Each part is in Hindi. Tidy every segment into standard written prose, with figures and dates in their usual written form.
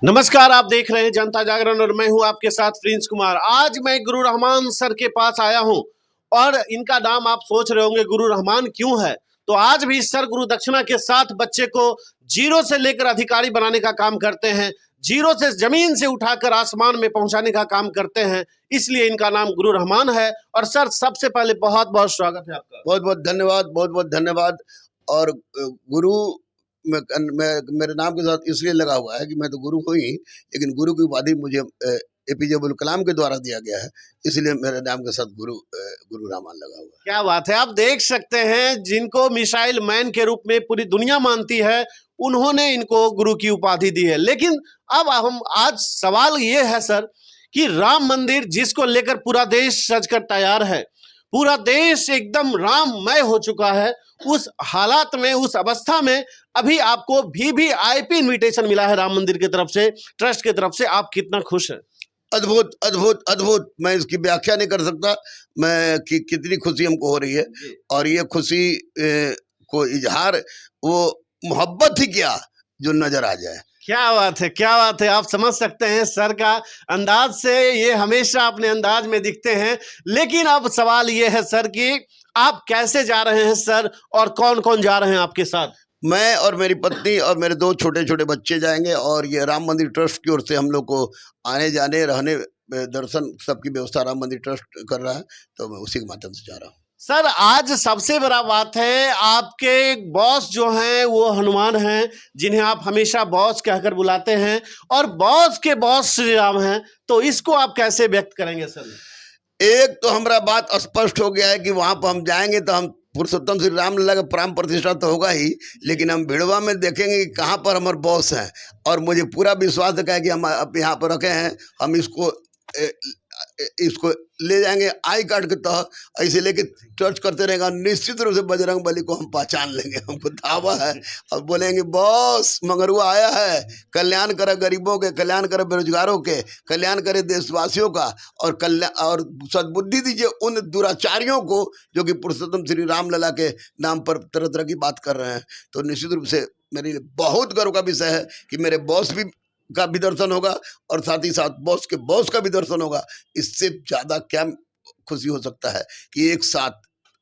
नमस्कार, आप देख रहे हैं जनता जागरण और मैं हूं आपके साथ प्रिंस कुमार। आज मैं गुरु रहमान सर के पास आया हूं और इनका नाम आप सोच रहे होंगे गुरु रहमान क्यों है। तो आज भी सर गुरु दक्षिणा के साथ बच्चे को जीरो से लेकर अधिकारी बनाने का काम करते हैं, जीरो से जमीन से उठाकर आसमान में पहुंचाने का काम करते हैं, इसलिए इनका नाम गुरु रहमान है। और सर, सबसे पहले बहुत बहुत स्वागत है आपका। बहुत बहुत धन्यवाद, बहुत बहुत धन्यवाद। और गुरु मेरे नाम के साथ इसलिए लगा हुआ है कि मैं तो गुरु हूँ ही, लेकिन गुरु की उपाधि मुझे एपीजे अब्दुल कलाम के द्वारा दिया गया है, इसलिए मेरे नाम के साथ गुरु रहमान लगा हुआ है। क्या बात है, आप देख सकते हैं जिनको मिसाइल मैन के रूप में पूरी दुनिया मानती है, उन्होंने इनको गुरु की उपाधि दी है। लेकिन अब हम आज सवाल ये है सर कि राम मंदिर जिसको लेकर पूरा देश सजकर तैयार है, पूरा देश एकदम राममय हो चुका है, उस हालात में, उस अवस्था में अभी आपको वीवीआईपी इनविटेशन मिला है राम मंदिर की तरफ से, ट्रस्ट की तरफ से, आप कितना खुश हैं? अद्भुत अद्भुत अद्भुत, मैं इसकी व्याख्या नहीं कर सकता मैं कि कितनी खुशी हमको हो रही है। और ये खुशी को इजहार वो मोहब्बत ही क्या जो नजर आ जाए। क्या बात है, क्या बात है। आप समझ सकते हैं सर का अंदाज से, ये हमेशा अपने अंदाज में दिखते हैं। लेकिन अब सवाल ये है सर कि आप कैसे जा रहे हैं सर, और कौन कौन जा रहे हैं आपके साथ? मैं और मेरी पत्नी और मेरे दो छोटे छोटे बच्चे जाएंगे, और ये राम मंदिर ट्रस्ट की ओर से हम लोग को आने जाने रहने दर्शन सबकी व्यवस्था राम मंदिर ट्रस्ट कर रहा है, तो मैं उसी के माध्यम से जा रहा हूँ। सर, आज सबसे बड़ा बात है, आपके बॉस जो हैं वो हनुमान हैं, जिन्हें आप हमेशा बॉस कहकर बुलाते हैं, और बॉस के बॉस श्री राम हैं, तो इसको आप कैसे व्यक्त करेंगे सर? एक तो हमारा बात स्पष्ट हो गया है कि वहां पर हम जाएंगे तो हम पुरुषोत्तम श्री रामलला का प्राण प्रतिष्ठा तो होगा ही, लेकिन हम भिड़वा में देखेंगे कि कहाँ पर हमारे बॉस हैं। और मुझे पूरा विश्वास है कि हम अब यहाँ पर रखे हैं, हम इसको ले जाएंगे आई कार्ड के तहत, ऐसे लेके टच करते रहेगा, निश्चित रूप से बजरंग बली को हम पहचान लेंगे, हमको दावा है। और बोलेंगे बॉस मंगरुआ आया है, कल्याण करे गरीबों के, कल्याण करे बेरोजगारों के, कल्याण करे देशवासियों का, और कल्याण और सद्बुद्धि दीजिए उन दुराचारियों को जो कि पुरुषोत्तम श्री रामलला के नाम पर तरह तरह की बात कर रहे हैं। तो निश्चित रूप से मेरे लिए बहुत गर्व का विषय है कि मेरे बॉस का भी दर्शन होगा और साथ ही साथ बॉस के बॉस का भी दर्शन होगा। इससे ज़्यादा क्या खुशी हो सकता है कि एक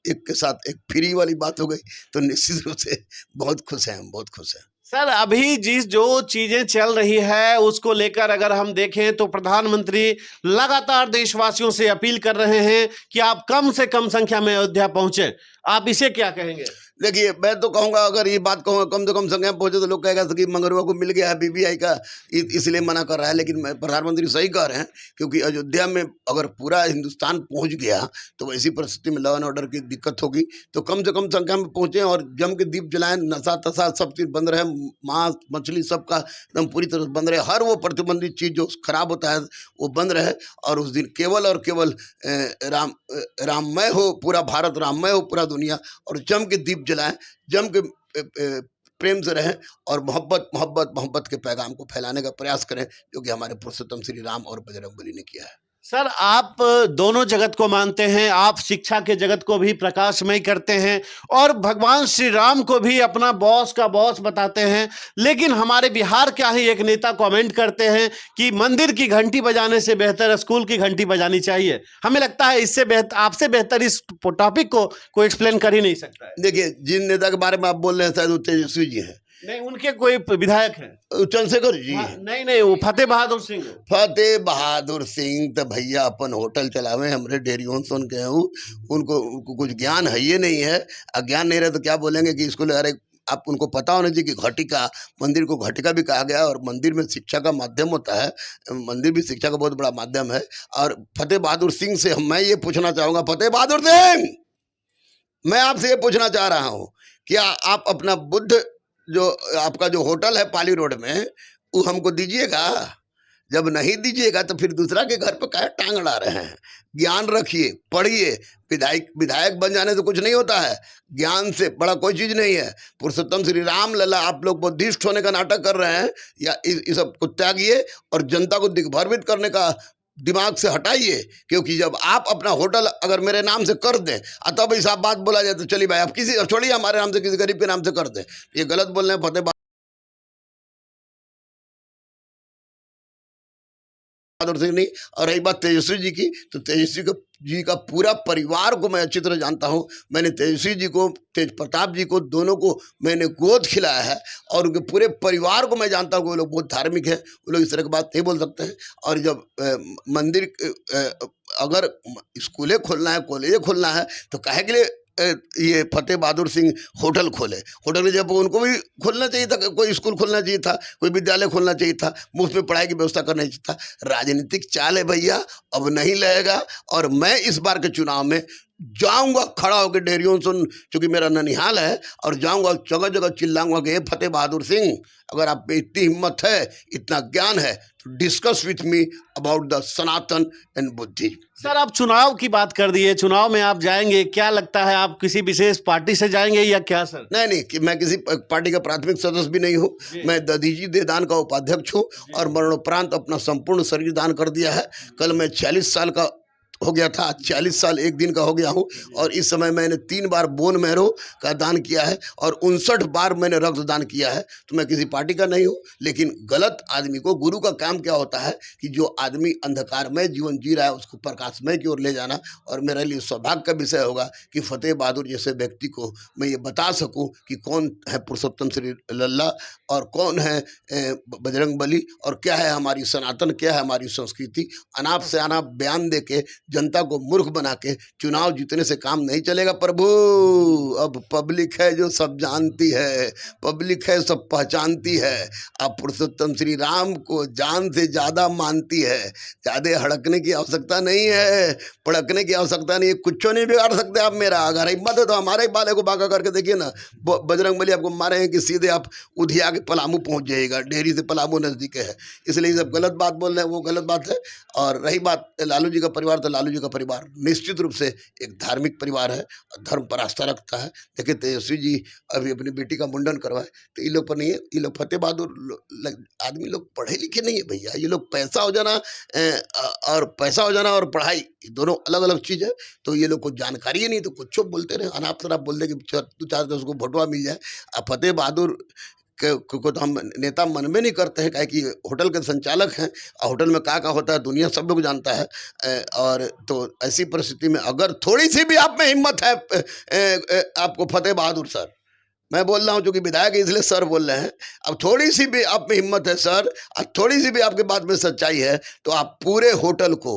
के साथ एक फ्री वाली बात हो गई। तो निश्चित रूप से बहुत खुश हैं हम, बहुत खुश हैं। सर, अभी जिस जो चीजें चल रही है उसको लेकर अगर हम देखें तो प्रधानमंत्री लगातार देशवासियों से अपील कर रहे हैं कि आप कम से कम संख्या में अयोध्या पहुंचे। आप इसे क्या कहेंगे? देखिए, मैं तो कहूँगा, अगर ये बात कहूँगा कम से कम संख्या में पहुँचे तो लोग कहेगा कि मंगरुआ को मिल गया है बीबीआई का, इसलिए मना कर रहा है। लेकिन प्रधानमंत्री सही कह रहे हैं, क्योंकि अयोध्या में अगर पूरा हिंदुस्तान पहुँच गया तो ऐसी परिस्थिति में लॉ एंड ऑर्डर की दिक्कत होगी। तो कम से कम संख्या में पहुँचें और जम के दीप जलाएं, नशा तशा सब चीज़ बंद रहे, मांस मछली सबका एकदम पूरी तरह से बंद रहे, हर वो प्रतिबंधित चीज़ जो खराब होता है वो बंद रहे। और उस दिन केवल और केवल राममय हो पूरा भारत, राममय हो पूरा दुनिया, और जम के दीप जलाएं, जम के प्रेम से रहें, और मोहब्बत मोहब्बत मोहब्बत के पैगाम को फैलाने का प्रयास करें, जो कि हमारे पुरुषोत्तम श्री राम और बजरंग बली ने किया है। सर, आप दोनों जगत को मानते हैं, आप शिक्षा के जगत को भी प्रकाशमय करते हैं और भगवान श्री राम को भी अपना बॉस का बॉस बताते हैं। लेकिन हमारे बिहार का ही एक नेता कमेंट करते हैं कि मंदिर की घंटी बजाने से बेहतर स्कूल की घंटी बजानी चाहिए। हमें लगता है इससे बेहतर, आपसे बेहतर इस टॉपिक को कोई एक्सप्लेन कर ही नहीं सकता है। देखिए, जिन नेता के बारे में आप बोल रहे हैं शायद वो तेजस्वी जी हैं। नहीं, उनके कोई विधायक हैं, चंद्रशेखर जी। नहीं नहीं, वो फतेह बहादुर सिंह। फतेह बहादुर सिंह तो भैया अपन होटल चलावे, हमरे डेरियों सुन के हैं, उनको कुछ ज्ञान है ये नहीं है। अज्ञान नहीं रहे तो क्या बोलेंगे कि इसको अरे आप उनको पता होना चाहिए कि घटिका, मंदिर को घटिका भी कहा गया, और मंदिर में शिक्षा का माध्यम होता है, मंदिर भी शिक्षा का बहुत बड़ा माध्यम है। और फतेह बहादुर सिंह से मैं ये पूछना चाहूँगा, फतेह बहादुर सिंह, मैं आपसे ये पूछना चाह रहा हूँ, क्या आप अपना बुद्ध जो आपका जो होटल है पाली रोड में, वो हमको दीजिएगा? जब नहीं दीजिएगा तो फिर दूसरा के घर पे काहे टांग अड़ा रहे हैं? ज्ञान रखिए, पढ़िए। विधायक बन जाने से कुछ नहीं होता है, ज्ञान से बड़ा कोई चीज़ नहीं है। पुरुषोत्तम श्री राम लला, आप लोग बुद्धिस्ट होने का नाटक कर रहे हैं, या इस सब को त्यागिए और जनता को दिग्भ्रमित करने का दिमाग से हटाइए। क्योंकि जब आप अपना होटल अगर मेरे नाम से कर दें, तब ऐसा बात बोला जाए तो चलिए भाई, आप किसी छोड़िए हमारे नाम से, किसी गरीब के नाम से कर दें, ये गलत बोल रहे हैं फतेह। बहादुर सिंह नहीं। और रही बात तेजस्वी जी की, तो तेजस्वी जी का पूरा परिवार को मैं अच्छी तरह जानता हूँ। मैंने तेजस्वी जी को, तेज प्रताप जी को, दोनों को मैंने गोद खिलाया है और उनके पूरे परिवार को मैं जानता हूँ कि वो लोग बहुत धार्मिक हैं, वो लोग इस तरह की बात नहीं बोल सकते हैं। और जब मंदिर अगर स्कूलें खोलना है, कॉलेजें खोलना है, तो काहे के लिए ये फतेह बहादुर सिंह होटल खोले? होटल में जब उनको भी खोलना चाहिए था, कोई स्कूल खोलना चाहिए था, कोई विद्यालय खोलना चाहिए था, मुफ्त में पढ़ाई की व्यवस्था करना चाहिए था। राजनीतिक चाल है भैया, अब नहीं लगेगा। और मैं इस बार के चुनाव में जाऊंगा खड़ा होकर डेरियों सुन, चूंकि मेरा ननिहाल है, और जाऊंगा जगह जगह चिल्लाऊंगा कि फतेह बहादुर सिंह, अगर आप में इतनी हिम्मत है, इतना ज्ञान है, तो discuss with me about the Sanatan and बुद्धि। सर, आप चुनाव की बात कर दिए, चुनाव में आप जाएंगे, क्या लगता है आप किसी विशेष पार्टी से जाएंगे या क्या सर? नहीं, कि मैं किसी पार्टी का प्राथमिक सदस्य भी नहीं हूँ। मैं दधीजी दे दान का उपाध्यक्ष हूँ और मरणोपरांत अपना संपूर्ण शरीर दान कर दिया है। कल मैं 40 साल का हो गया था, 40 साल एक दिन का हो गया हूँ। और इस समय मैंने 3 बार बोन मैरो का दान किया है और 59 बार मैंने रक्त दान किया है। तो मैं किसी पार्टी का नहीं हूँ, लेकिन गलत आदमी को, गुरु का काम क्या होता है कि जो आदमी अंधकारमय जीवन जी रहा है उसको प्रकाशमय की ओर ले जाना। और मेरे लिए सौभाग्य का विषय होगा कि फतेह बहादुर जैसे व्यक्ति को मैं ये बता सकूँ कि कौन है पुरुषोत्तम श्री लल्ला और कौन है बजरंग बली, और क्या है हमारी सनातन, क्या है हमारी संस्कृति। अनाप से अनाप बयान दे के जनता को मूर्ख बना के चुनाव जीतने से काम नहीं चलेगा प्रभु। अब पब्लिक है जो सब जानती है, पब्लिक है सब पहचानती है। अब पुरुषोत्तम श्री राम को जान से ज़्यादा मानती है। ज़्यादा हड़कने की आवश्यकता नहीं है, भड़कने की आवश्यकता नहीं है। कुछ नहीं बिगाड़ सकते आप मेरा। अगर हिम्मत है तो हमारे ही बाले को बांका करके देखिए ना, बजरंग बली आपको मारे हैं कि सीधे आप उधिया के पलामू पहुँच जाइएगा। डेहरी से पलामू नज़दीक है, इसलिए सब गलत बात बोल रहे हैं, वो गलत बात है। और रही बात लालू जी का परिवार, तो लालू जी का परिवार निश्चित रूप से एक धार्मिक परिवार है, धर्म पर आस्था रखता है। देखिए तेजस्वी जी अभी अपनी बेटी का मुंडन करवाए, तो ये लोग पर नहीं है। ये लोग फतेह बहादुर आदमी लोग पढ़े लिखे नहीं है भैया। ये लोग पैसा हो जाना और पढ़ाई दोनों अलग अलग चीज़ है। तो ये लोग को जानकारी ही नहीं, तो कुछ बोलते रहे, अनाप शनाप बोल दे कि तू चाहते उसको भोटवा मिल जाए। अब फतेह बहादुर को तो हम नेता मन में नहीं करते हैं, कि होटल के संचालक हैं और होटल में क्या होता है दुनिया सब लोग जानता है। और तो ऐसी परिस्थिति में अगर थोड़ी सी भी आप में हिम्मत है, आपको फतेह बहादुर सर, मैं बोल रहा हूँ चूँकि विधायक इसलिए सर बोल रहे हैं, अब थोड़ी सी भी आप में हिम्मत है सर, और थोड़ी सी भी आपके बात में सच्चाई है, तो आप पूरे होटल को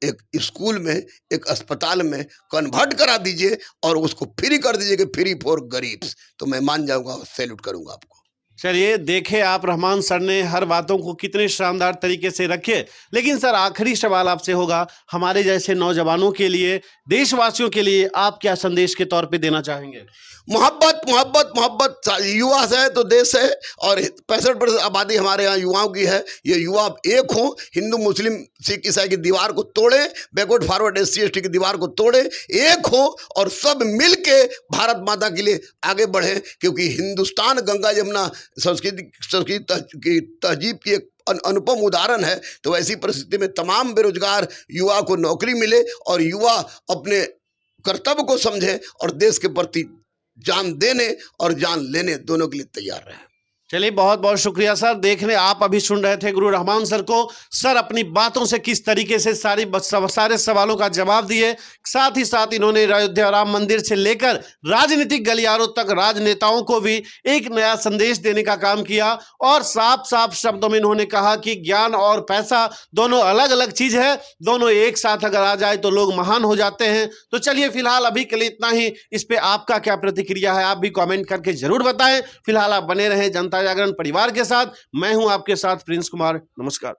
एक स्कूल में, एक अस्पताल में कन्वर्ट करा दीजिए और उसको फ्री कर दीजिए कि फ्री फॉर गरीब्स। तो मैं मान जाऊंगा और सैल्यूट करूंगा आपको। चलिए, देखे आप रहमान सर ने हर बातों को कितने शानदार तरीके से रखे। लेकिन सर, आखिरी सवाल आपसे होगा, हमारे जैसे नौजवानों के लिए, देशवासियों के लिए आप क्या संदेश के तौर पे देना चाहेंगे? मोहब्बत, मोहब्बत, मोहब्बत। युवा है तो देश है, और 65% आबादी हमारे यहाँ युवाओं की है। ये युवा एक हो, हिंदू मुस्लिम सिख ईसाई की दीवार को तोड़े, बैकवर्ड फॉरवर्ड SC ST की दीवार को तोड़े, एक हो और सब मिल के भारत माता के लिए आगे बढ़े। क्योंकि हिंदुस्तान गंगा जमुना संस्कृति की तहजीब की एक अनुपम उदाहरण है। तो ऐसी परिस्थिति में तमाम बेरोजगार युवा को नौकरी मिले और युवा अपने कर्तव्य को समझे और देश के प्रति जान देने और जान लेने दोनों के लिए तैयार रहे। चलिए, बहुत बहुत शुक्रिया सर। देखने आप अभी सुन रहे थे गुरु रहमान सर को। सर अपनी बातों से किस तरीके से सारे सवालों का जवाब दिए, साथ ही साथ इन्होंने अयोध्या राम मंदिर से लेकर राजनीतिक गलियारों तक राजनेताओं को भी एक नया संदेश देने का काम किया। और साफ साफ शब्दों में इन्होंने कहा कि ज्ञान और पैसा दोनों अलग अलग चीज है, दोनों एक साथ अगर आ जाए तो लोग महान हो जाते हैं। तो चलिए, फिलहाल अभी के लिए इतना ही। इस पे आपका क्या प्रतिक्रिया है, आप भी कमेंट करके जरूर बताएं। फिलहाल आप बने रहें जनता जागरण परिवार के साथ। मैं हूं आपके साथ प्रिंस कुमार। नमस्कार।